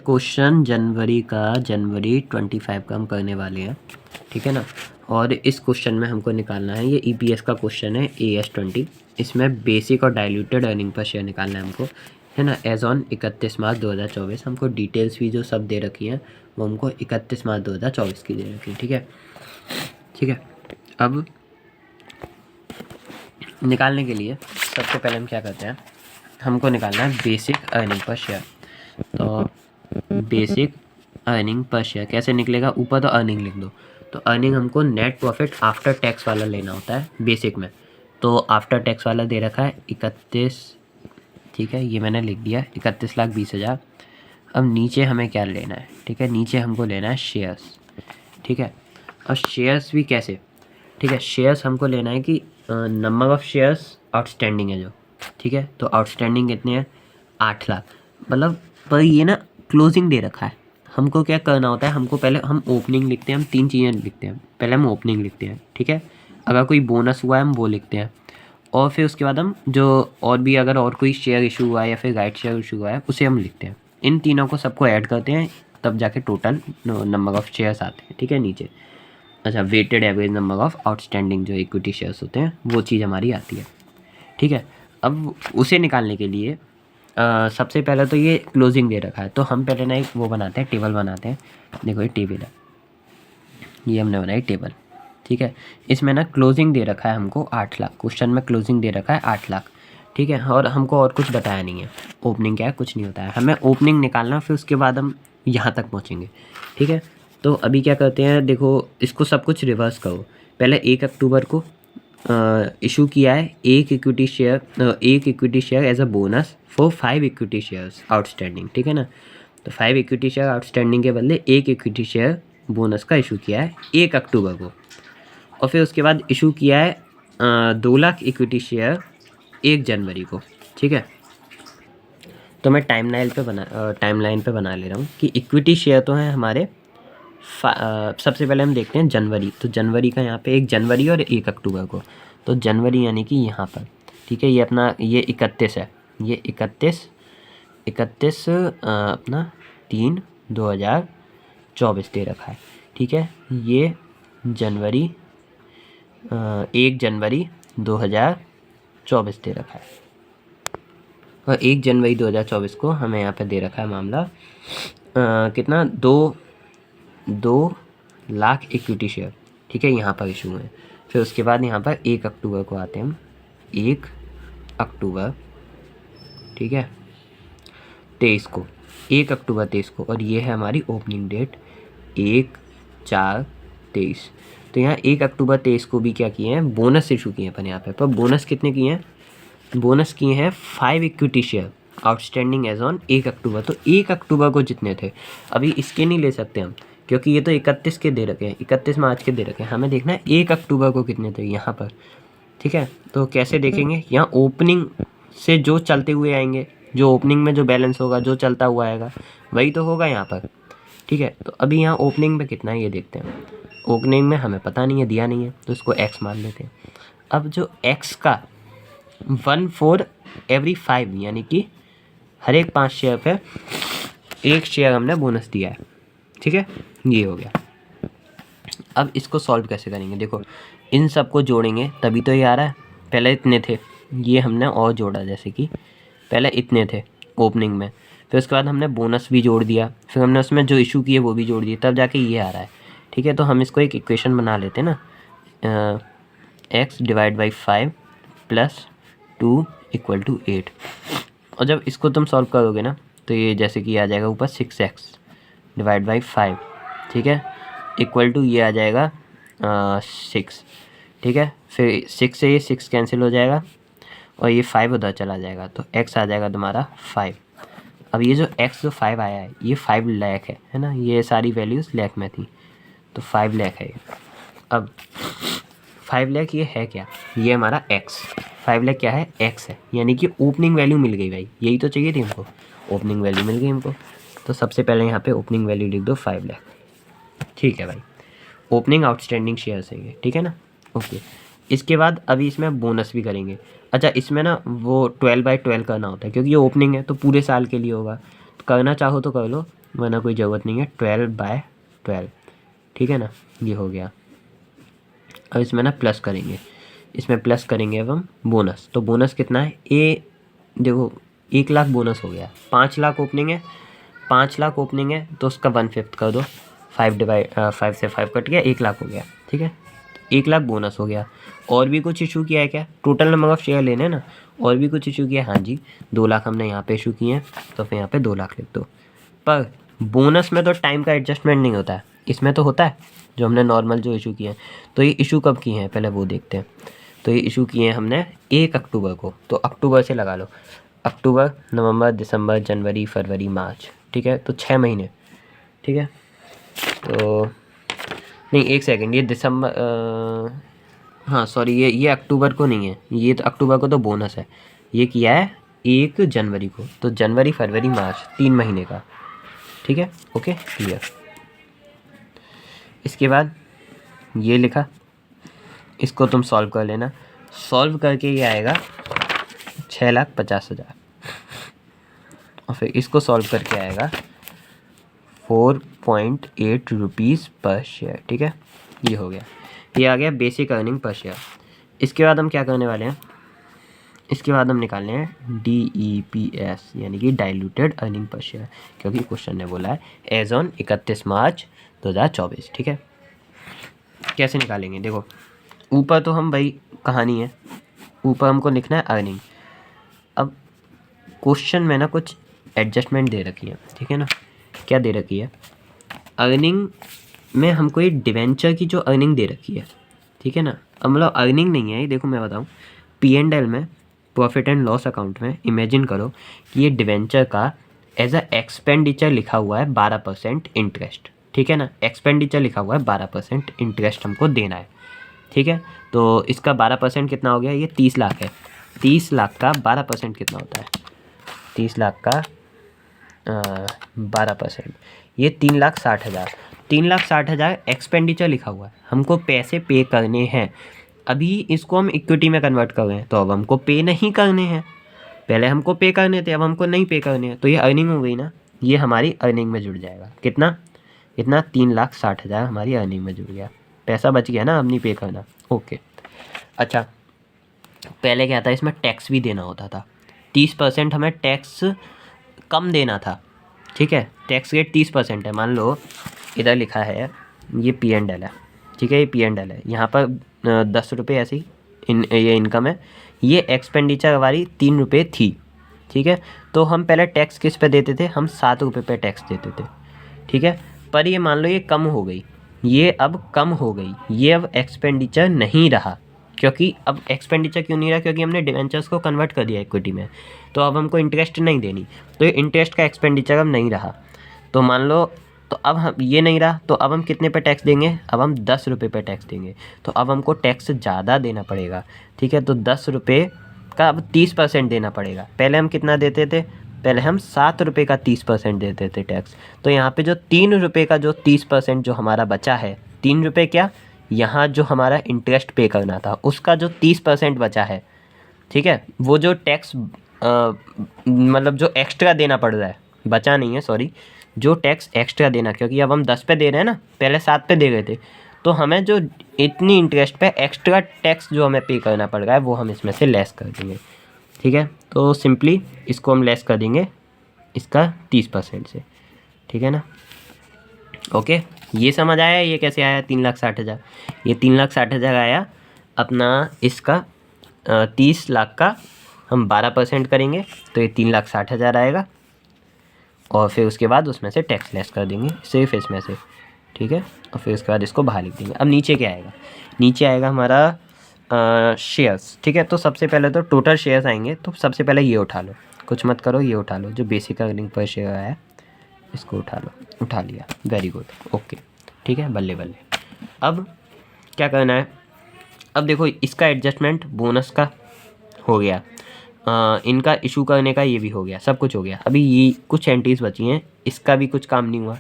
Question जनवरी 25 का हम करने वाले हैं, ठीक है ना। और इस क्वेश्चन में हमको निकालना है, ये ईपीएस का क्वेश्चन है AS20। इसमें बेसिक और डाइल्यूटेड अर्निंग पर शेयर निकालना है हमको, है ना। एज ऑन 31 मार्च 2024। हमको डिटेल्स भी जो सब दे रखी हैं वो हमको 31 मार्च 2024 की दे रखी है, ठीक है। अब निकालने के लिए सबसे पहले हम क्या करते हैं, हमको निकालना है बेसिक अर्निंग पर शेयर। तो बेसिक अर्निंग पर शेयर कैसे निकलेगा, ऊपर तो अर्निंग लिख दो। तो अर्निंग हमको नेट प्रॉफिट आफ्टर टैक्स वाला लेना होता है बेसिक में। तो आफ्टर टैक्स वाला दे रखा है 31, ठीक है, ये मैंने लिख दिया 31,20,000। अब नीचे हमें क्या लेना है, ठीक है, नीचे हमको लेना है शेयर्स, ठीक है। और शेयर्स भी कैसे, ठीक है, शेयर्स हमको लेना है कि नंबर ऑफ़ शेयर्स आउटस्टैंडिंग है जो, ठीक है। तो आउटस्टैंडिंग कितने हैं, 8 लाख। मतलब पर ये ना क्लोजिंग दे रखा है। हमको क्या करना होता है, हमको पहले हम ओपनिंग लिखते हैं, हम 3 चीज़ें लिखते हैं। पहले हम ओपनिंग लिखते हैं, ठीक है। अगर कोई बोनस हुआ है हम वो लिखते हैं, और फिर उसके बाद हम जो और भी अगर और कोई शेयर इशू हुआ है या फिर राइट शेयर इशू हुआ है उसे हम लिखते हैं। इन तीनों को सबको ऐड करते हैं, तब जाके टोटल नंबर ऑफ़ शेयर्स आते हैं, ठीक है, नीचे। अच्छा, weighted average number of outstanding जो इक्विटी शेयर्स होते हैं वो चीज़ हमारी आती है, ठीक है। अब उसे निकालने के लिए सबसे पहले तो ये क्लोजिंग दे रखा है, तो हम पहले ना एक वो बनाते हैं, टेबल बनाते हैं। देखो ये टेबल है, ये हमने बनाई टेबल, ठीक है। इसमें ना क्लोजिंग दे रखा है हमको 8 लाख, क्वेश्चन में क्लोजिंग दे रखा है 8 लाख, ठीक है। और हमको और कुछ बताया नहीं है, ओपनिंग क्या है कुछ नहीं होता है, हमें ओपनिंग निकालना, फिर उसके बाद हम यहाँ तक पहुँचेंगे, ठीक है। तो अभी क्या करते हैं, देखो इसको सब कुछ रिवर्स करो। पहले 1 अक्टूबर को इशू किया है एक equity share as a bonus for 5 equity shares outstanding, ठीक है ना। तो 5 इक्विटी शेयर आउटस्टैंडिंग के बदले एक इक्विटी शेयर बोनस का इशू किया है 1 अक्टूबर को। और फिर उसके बाद इशू किया है 2 लाख इक्विटी शेयर 1 जनवरी को, ठीक है। तो मैं टाइमलाइन पे बना ले रहा हूँ कि इक्विटी शेयर तो हैं हमारे सबसे पहले हम देखते हैं जनवरी। तो जनवरी का यहाँ पे 1 जनवरी और 1 अक्टूबर को। तो जनवरी यानी कि यहाँ पर, ठीक है, ये अपना ये 31 है, ये 31 अपना 3/2024 दे रखा है, ठीक है। ये जनवरी 1 जनवरी 2024 दे रखा है, और 1 जनवरी 2024 को हमें यहाँ पे दे रखा है मामला कितना, 2 लाख इक्विटी शेयर, ठीक है, यहाँ पर इशू हुए। फिर उसके बाद यहाँ पर 1 अक्टूबर को आते हैं हम, 1 अक्टूबर, ठीक है, 23 को, 1 अक्टूबर 23 को। और ये है हमारी ओपनिंग डेट 1/4/23। तो यहाँ 1 अक्टूबर 23 को भी क्या किए हैं, बोनस इशू किए हैं अपन यहाँ पर बोनस कितने किए हैं, बोनस किए हैं 5 equity share outstanding as on 1 October. तो 1 अक्टूबर को जितने थे, अभी इसके नहीं ले सकते हम क्योंकि ये तो 31 के दे रखे हैं, 31 मार्च के दे रखे हैं, हमें देखना है 1 अक्टूबर को कितने थे यहाँ पर, ठीक है। तो कैसे देखेंगे, यहाँ ओपनिंग से जो चलते हुए आएंगे, जो ओपनिंग में जो बैलेंस होगा, जो चलता हुआ आएगा वही तो होगा यहाँ पर, ठीक है। तो अभी यहाँ ओपनिंग में कितना है ये देखते हैं। ओपनिंग में हमें पता नहीं है, दिया नहीं है, तो इसको एक्स मान लेते हैं। अब जो एक्स का 1 for every 5 यानी कि हर एक 5 शेयर पे 1 शेयर हमने बोनस दिया है, ठीक है, ये हो गया। अब इसको सॉल्व कैसे करेंगे, देखो इन सबको जोड़ेंगे तभी तो ये आ रहा है। पहले इतने थे, ये हमने और जोड़ा, जैसे कि पहले इतने थे ओपनिंग में, फिर उसके बाद हमने बोनस भी जोड़ दिया, फिर हमने उसमें जो इशू किए वो भी जोड़ दिए, तब जाके ये आ रहा है, ठीक है। तो हम इसको एक इक्वेशन बना लेते हैं ना, x/5 + 2 = 8। और जब इसको तुम सॉल्व करोगे ना तो ये जैसे कि आ जाएगा ऊपर 6x/5, ठीक है, इक्वल टू ये आ जाएगा 6, ठीक है। फिर 6 से ये 6 कैंसिल हो जाएगा और ये 5 उधर चला जाएगा, तो x आ जाएगा तुम्हारा 5। अब ये जो x जो 5 आया है ये 5 लाख है ना, ये सारी वैल्यूज़ लाख में थी, तो 5 लाख है ये। अब 5 लाख ये है क्या, ये हमारा x, 5 लाख क्या है, x है, यानी कि ओपनिंग वैल्यू मिल गई भाई, यही तो चाहिए थी हमको, ओपनिंग वैल्यू मिल गई हमको। तो सबसे पहले यहाँ पे ओपनिंग वैल्यू लिख दो 5 लाख, ठीक है भाई, ओपनिंग आउटस्टैंडिंग शेयर्स है ये, ठीक है ना, ओके। इसके बाद अभी इसमें बोनस भी करेंगे। अच्छा, इसमें ना वो 12/12 करना होता है क्योंकि ये ओपनिंग है तो पूरे साल के लिए होगा, तो करना चाहो तो कर लो, वरना कोई ज़रूरत नहीं है। 12/12, ठीक है ना, ये हो गया। अब इसमें ना प्लस करेंगे, इसमें प्लस करेंगे अब हम बोनस। तो बोनस कितना है, ए देखो 1 लाख बोनस हो गया, 5 लाख ओपनिंग है, 5 लाख ओपनिंग है तो उसका 1/5 कर दो, 5 से 5 कट गया, 1 लाख हो गया, ठीक है। 1 लाख बोनस हो गया। और भी कुछ इशू किया है क्या, टोटल नंबर ऑफ शेयर लेने ना, और भी कुछ इशू किया है, हाँ जी 2 लाख हमने यहाँ पे इशू किए हैं, तो फिर यहाँ पे 2 लाख लिख दो। पर बोनस में तो टाइम का एडजस्टमेंट नहीं होता है, इसमें तो होता है, जो हमने नॉर्मल जो इशू किए हैं। तो ये इशू कब किए हैं पहले वो देखते हैं। तो ये इशू किए हैं हमने 1 अक्टूबर को, तो अक्टूबर से लगा लो, अक्टूबर, नवंबर, दिसंबर, जनवरी, फरवरी, मार्च, ठीक है, तो 6 महीने, ठीक है। तो नहीं, एक सेकंड, ये दिसंबर, हाँ सॉरी, ये अक्टूबर को नहीं है, ये तो अक्टूबर को तो बोनस है, ये किया है 1 जनवरी को, तो जनवरी, फरवरी, मार्च 3 महीने का, ठीक है, ओके क्लियर। इसके बाद ये लिखा, इसको तुम सॉल्व कर लेना, सॉल्व करके ये आएगा 6,50,000, और फिर इसको सॉल्व करके आएगा 4.8 रुपीज़ पर शेयर, ठीक है, ये हो गया, ये आ गया बेसिक अर्निंग पर शेयर। इसके बाद हम क्या करने वाले हैं, इसके बाद हम निकालने हैं DEPS यानी कि डाइल्यूटेड अर्निंग पर शेयर, क्योंकि क्वेश्चन ने बोला है एज ऑन 31 मार्च 2024, ठीक है। कैसे निकालेंगे, देखो ऊपर तो हम भाई कहानी है, ऊपर हमको लिखना है अर्निंग। अब क्वेश्चन में ना कुछ एडजस्टमेंट दे रखी है, ठीक है ना, क्या दे रखी है, अर्निंग में हमको ये डिवेंचर की जो अर्निंग दे रखी है, ठीक है ना। अब मतलब अर्निंग नहीं है ये, देखो मैं बताऊँ, P&L में, प्रॉफिट एंड लॉस अकाउंट में इमेजिन करो कि ये डिवेंचर का एज अ एक्सपेंडिचर लिखा हुआ है 12% इंटरेस्ट, ठीक है ना, एक्सपेंडिचर लिखा हुआ है 12% इंटरेस्ट हमको देना है, ठीक है। तो इसका 12% कितना हो गया, ये 30 लाख है, 30 लाख का 12% कितना होता है, 30 लाख का 12%, ये 3,60,000, 3,60,000 एक्सपेंडिचर लिखा हुआ है, हमको पैसे पे करने हैं। अभी इसको हम इक्विटी में कन्वर्ट कर रहे हैं, तो अब हमको पे नहीं करने हैं, पहले हमको पे करने थे, अब हमको नहीं पे करने हैं, तो ये अर्निंग हो गई ना, ये हमारी अर्निंग में जुड़ जाएगा। कितना, इतना 3,60,000 हमारी अर्निंग में जुड़ गया, पैसा बच गया ना, अब नहीं पे करना, ओके। अच्छा, पहले क्या था, इसमें टैक्स भी देना होता था, 30% हमें टैक्स कम देना था, ठीक है, टैक्स रेट 30% है। मान लो इधर लिखा है ये P&L है, ठीक है, ये P&L है, यहाँ पर 10 रुपये ऐसे ही ये इनकम है, ये एक्सपेंडिचर हमारी 3 रुपये थी, ठीक है। तो हम पहले टैक्स किस पे देते थे, हम 7 रुपये पे टैक्स देते थे, ठीक है। पर ये मान लो ये कम हो गई, ये अब कम हो गई, ये अब एक्सपेंडिचर नहीं रहा, क्योंकि अब एक्सपेंडिचर क्यों नहीं रहा, क्योंकि हमने डिवेंचर्स को कन्वर्ट कर दिया इक्विटी में, तो अब हमको इंटरेस्ट नहीं देनी, तो ये इंटरेस्ट का एक्सपेंडिचर अब नहीं रहा। तो मान लो, तो अब हम ये नहीं रहा, तो अब हम कितने पे टैक्स देंगे, अब हम 10 रुपये पे टैक्स देंगे, तो अब हमको टैक्स ज़्यादा देना पड़ेगा, ठीक है। तो 10 रुपये का अब 30% देना पड़ेगा, पहले हम कितना देते थे, पहले हम 7 रुपये का 30% देते थे टैक्स। तो यहाँ पे जो 3 रुपये का जो 30% जो हमारा बचा है, 3 रुपये क्या, यहाँ जो हमारा इंटरेस्ट पे करना था उसका जो 30% बचा है, ठीक है, वो जो टैक्स मतलब जो एक्स्ट्रा देना पड़ रहा है, बचा नहीं है सॉरी, जो टैक्स एक्स्ट्रा देना, क्योंकि अब हम 10 पे दे रहे हैं ना, पहले 7 पे दे रहे थे, तो हमें जो इतनी इंटरेस्ट पे एक्स्ट्रा टैक्स जो हमें पे करना पड़ रहा है वो हम इसमें से लेस कर देंगे, ठीक है। तो सिंपली इसको हम लेस कर देंगे इसका 30% से, ठीक है ना, ओके। ये समझ आया, ये कैसे आया 3,60,000, ये 3,60,000 आया अपना, इसका 30 लाख का हम 12% करेंगे, तो ये 3,60,000 आएगा, और फिर उसके बाद उसमें से टैक्स लेस कर देंगे सिर्फ इसमें से, ठीक है, और फिर उसके बाद इसको बाहर लिख देंगे। अब नीचे क्या आएगा, नीचे आएगा हमारा शेयर्स, ठीक है। तो सबसे पहले तो टोटल शेयर्स आएंगे, तो सबसे पहले ये उठा लो, कुछ मत करो, ये उठा लो, जो बेसिक अर्निंग पर शेयर आया इसको उठा लो, उठा लिया, वेरी गुड, ओके, ठीक है, बल्ले बल्ले। अब क्या करना है, अब देखो इसका एडजस्टमेंट बोनस का हो गया, इनका इशू करने का ये भी हो गया, सब कुछ हो गया। अभी ये कुछ एंट्रीज बची हैं, इसका भी कुछ काम नहीं हुआ,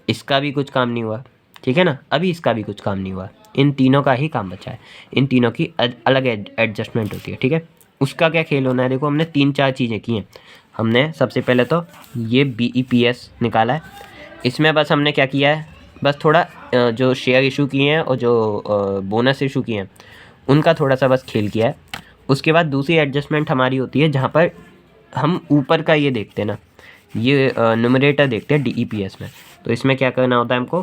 इसका भी कुछ काम नहीं हुआ, ठीक है ना, अभी इसका भी कुछ काम नहीं हुआ, इन तीनों का ही काम बचा है, इन तीनों की अलग एडजस्टमेंट होती है, ठीक है। उसका क्या खेल होना है, देखो हमने 3-4 चीज़ें की हैं, हमने सबसे पहले तो ये BEPS निकाला है। इसमें बस हमने क्या किया है, बस थोड़ा जो शेयर इशू किए हैं और जो बोनस इशू किए हैं उनका थोड़ा सा बस खेल किया है। उसके बाद दूसरी एडजस्टमेंट हमारी होती है जहाँ पर हम ऊपर का ये देखते हैं ना, ये न्यूमरेटर देखते हैं DEPS में। तो इसमें क्या करना होता है हमको,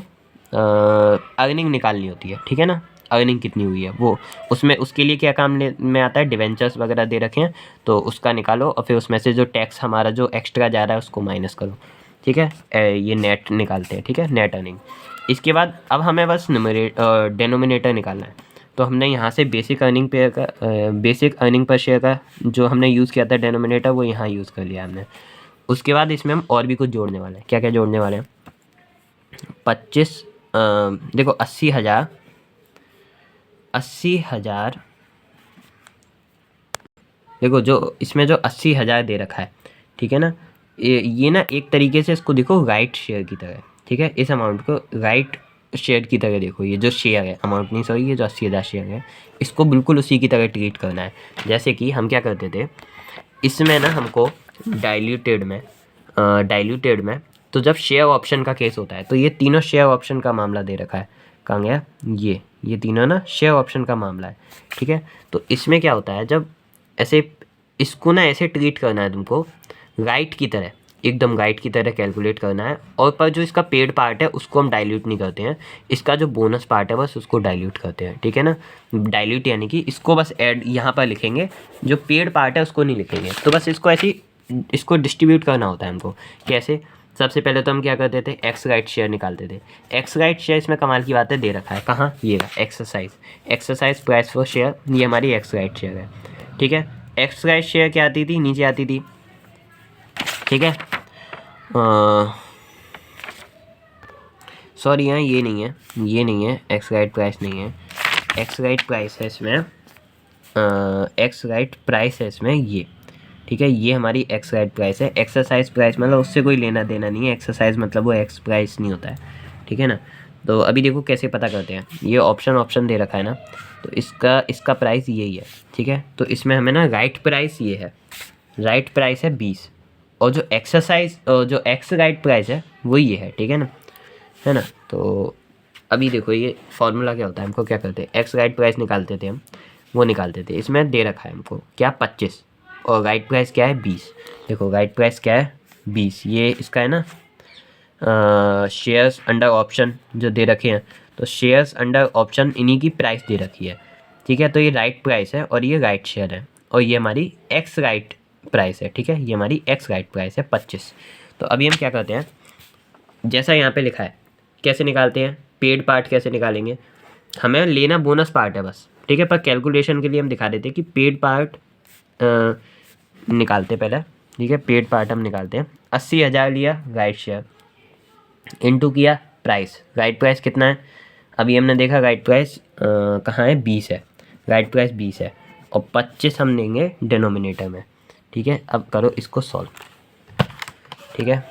अर्निंग निकालनी होती है, ठीक है ना, अर्निंग कितनी हुई है वो। उसमें उसके लिए क्या काम में आता है, डिवेंचर्स वगैरह दे रखे हैं तो उसका निकालो और फिर उसमें से जो टैक्स हमारा जो एक्स्ट्रा जा रहा है उसको माइनस करो, ठीक है। ये नेट निकालते हैं, ठीक है, नेट अर्निंग। इसके बाद अब हमें बस डेनोमिनेटर निकालना है। तो हमने यहाँ से बेसिक अर्निंग पर शेयर का जो हमने यूज़ किया था डेनोमिनेटर वो यहाँ यूज़ कर लिया हमने। उसके बाद इसमें हम और भी कुछ जोड़ने वाले हैं। क्या क्या जोड़ने वाले हैं, 25 देखो 80,000 देखो जो इसमें जो 80,000 दे रखा है, ठीक है ना, ये ना एक तरीके से इसको देखो राइट शेयर की तरह, ठीक है। इस अमाउंट को राइट शेयर की तरह देखो, ये जो शेयर है, अमाउंट नहीं सॉरी, ये जो 80,000 शेयर है इसको बिल्कुल उसी की तरह ट्रीट करना है। जैसे कि हम क्या करते थे, इसमें ना हमको डाइल्यूटेड में तो जब शेयर ऑप्शन का केस होता है तो ये तीनों शेयर ऑप्शन का मामला दे रखा है। कहाँ गया ये तीनों ना शेयर ऑप्शन का मामला है, ठीक है। तो इसमें क्या होता है, जब ऐसे इसको ना ऐसे ट्रीट करना है तुमको, राइट की तरह, एकदम राइट की तरह कैलकुलेट करना है। और पर जो इसका पेड पार्ट है उसको हम डाइल्यूट नहीं करते हैं, इसका जो बोनस पार्ट है बस उसको डाइल्यूट करते हैं, ठीक है ना। डाइल्यूट यानी कि इसको बस ऐड यहाँ पर लिखेंगे, जो पेड पार्ट है उसको नहीं लिखेंगे। तो बस इसको ऐसे इसको डिस्ट्रीब्यूट करना होता है हमको। कैसे, सबसे पहले तो हम क्या करते थे, एक्स राइट शेयर निकालते थे। एक्स राइट शेयर इसमें कमाल की बात है, दे रखा है कहाँ, ये रहा एक्सरसाइज प्राइस फॉर शेयर, ये हमारी एक्स राइट शेयर है, ठीक है। एक्स राइट शेयर क्या आती थी, नीचे आती थी, ठीक है। सॉरी यहाँ ये नहीं है एक्स राइट प्राइस नहीं है, एक्स राइट प्राइस है इसमें, एक्स राइट प्राइस है इसमें ये, ठीक है। ये हमारी एक्स राइट प्राइस है। एक्सरसाइज प्राइस मतलब उससे कोई लेना देना नहीं है, एक्सरसाइज मतलब वो एक्स प्राइस नहीं होता है, ठीक है ना। तो अभी देखो कैसे पता करते हैं, ये ऑप्शन दे रखा है ना, तो इसका प्राइस यही है, ठीक है। तो इसमें हमें ना राइट प्राइस ये है, राइट प्राइस है 20, और जो जो एक्स राइट प्राइस है वो ये है, ठीक है ना। तो अभी देखो ये फॉर्मूला क्या होता है, हमको क्या करते हैं, एक्स राइट प्राइस निकालते थे हम, वो निकालते थे। इसमें दे रखा है हमको क्या 25, और राइट प्राइस क्या है 20। देखो राइट प्राइस क्या है 20, ये इसका है ना, शेयर्स अंडर ऑप्शन जो दे रखे हैं, तो शेयर्स अंडर ऑप्शन इन्हीं की प्राइस दे रखी है, ठीक है। तो ये राइट प्राइस है और ये राइट शेयर है, और ये हमारी एक्स राइट प्राइस है, ठीक है। ये हमारी एक्स राइट प्राइस है 25। तो अभी हम क्या करते हैं, जैसा यहाँ पे लिखा है कैसे निकालते हैं, पेड पार्ट कैसे निकालेंगे, हमें लेना बोनस पार्ट है बस, ठीक है। पर कैलकुलेशन के लिए हम दिखा देते हैं कि पेड पार्ट निकालते पहले, ठीक है। पेड पार्ट हम निकालते हैं, 80,000 लिया राइट शेयर, इनटू किया प्राइस, राइट प्राइस कितना है, अभी हमने देखा राइट प्राइस कहाँ है, 20 है, राइट प्राइस 20 है, और 25 हम देंगे डिनोमिनेटर में, ठीक है। अब करो इसको सॉल्व, ठीक है।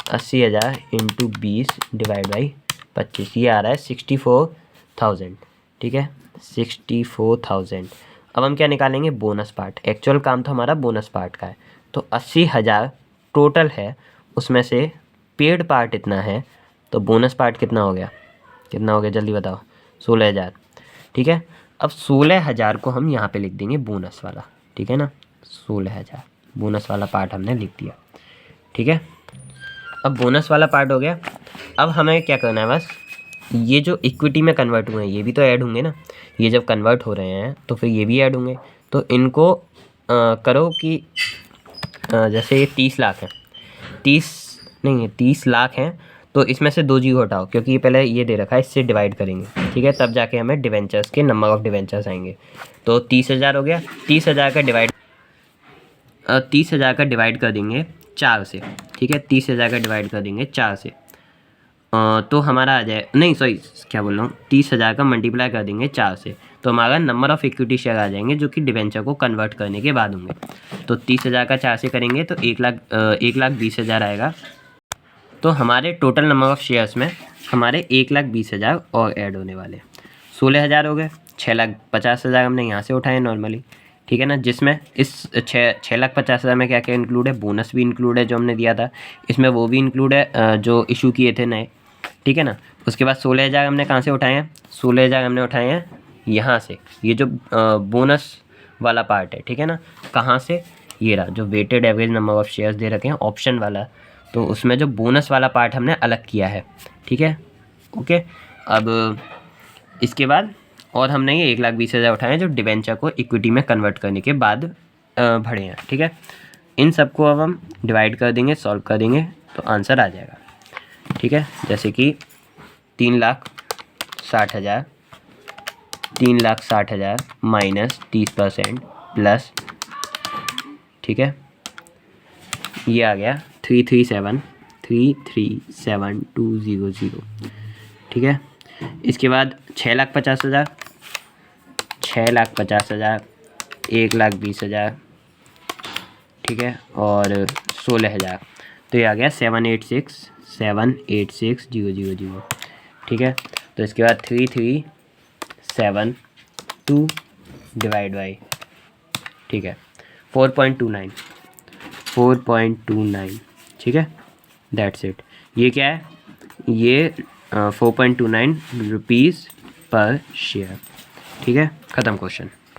80,000 इंटू 20 डिवाइड बाई 25, ये आ रहा है 64,000, ठीक है, 64,000। अब हम क्या निकालेंगे, बोनस पार्ट। एक्चुअल काम तो हमारा बोनस पार्ट का है, तो 80,000 टोटल है, उसमें से पेड पार्ट इतना है, तो बोनस पार्ट कितना हो गया जल्दी बताओ, 16,000, ठीक है। अब 16,000 को हम यहाँ पे लिख देंगे बोनस वाला, ठीक है ना, 16,000 बोनस वाला पार्ट हमने लिख दिया, ठीक है। अब बोनस वाला पार्ट हो गया। अब हमें क्या करना है, बस ये जो इक्विटी में कन्वर्ट हुए हैं ये भी तो ऐड होंगे ना, ये जब कन्वर्ट हो रहे हैं तो फिर ये भी ऐड होंगे। तो इनको करो कि जैसे ये 30 लाख है, 30 लाख हैं, तो इसमें से 2 जीरो हटाओ, क्योंकि ये पहले ये दे रखा है, इससे डिवाइड करेंगे, ठीक है, तब जाके हमें डिवेंचर्स के नंबर ऑफ डिवेंचर्स आएंगे। तो 30,000 हो गया, 30,000 का डिवाइड कर देंगे 4 से, ठीक है, 30,000 का डिवाइड कर देंगे 4 से, तो हमारा आ जाए, नहीं सॉरी क्या बोल रहा हूँ, 30,000 का मल्टीप्लाई कर देंगे 4 से, तो हमारा नंबर ऑफ़ इक्विटी शेयर आ जाएंगे जो कि डिवेंचर को कन्वर्ट करने के बाद होंगे। तो 30,000 का 4 से करेंगे तो 1,20,000 आएगा। तो हमारे टोटल नंबर ऑफ़ शेयर्स में हमारे 1,20,000 और ऐड होने वाले, 16,000 हो गए, 6,50,000 हमने यहाँ से उठाए नॉर्मली, ठीक है ना, जिसमें इस 6,50,000 में क्या क्या इंक्लूड है, बोनस भी इंक्लूड है जो हमने दिया था, इसमें वो भी इंक्लूड है जो इशू किए थे नए, ठीक है ना। उसके बाद 16,000 हमने कहाँ से उठाए हैं, 16,000 हमने उठाए हैं यहाँ से, ये जो बोनस वाला पार्ट है, ठीक है ना। कहाँ से, ये रहा जो weighted average number of shares दे रखे हैं ऑप्शन वाला, तो उसमें जो बोनस वाला पार्ट हमने अलग किया है, ठीक है, ओके। अब इसके बाद और हमने ये 1,20,000 उठाए हैं जो डिवेंचर को इक्विटी में कन्वर्ट करने के बाद भरे हैं, ठीक है। इन सबको अब हम डिवाइड कर देंगे, सॉल्व कर देंगे तो आंसर आ जाएगा, ठीक है। जैसे कि 3,60,000, 3,60,000 माइनस 30% प्लस, ठीक है, ये आ गया 337,200, ठीक है। इसके बाद 6,50,000, 6,50,000, 1,20,000, ठीक है, और 16,000, तो ये आ गया 786,000, ठीक है। तो इसके बाद 3,372 डिवाइड बाई, ठीक है, 4.29, ठीक है, दैट्स इट। ये क्या है, ये 4.29 रुपीज़ पर शेयर, ठीक है, ख़त्म क्वेश्चन।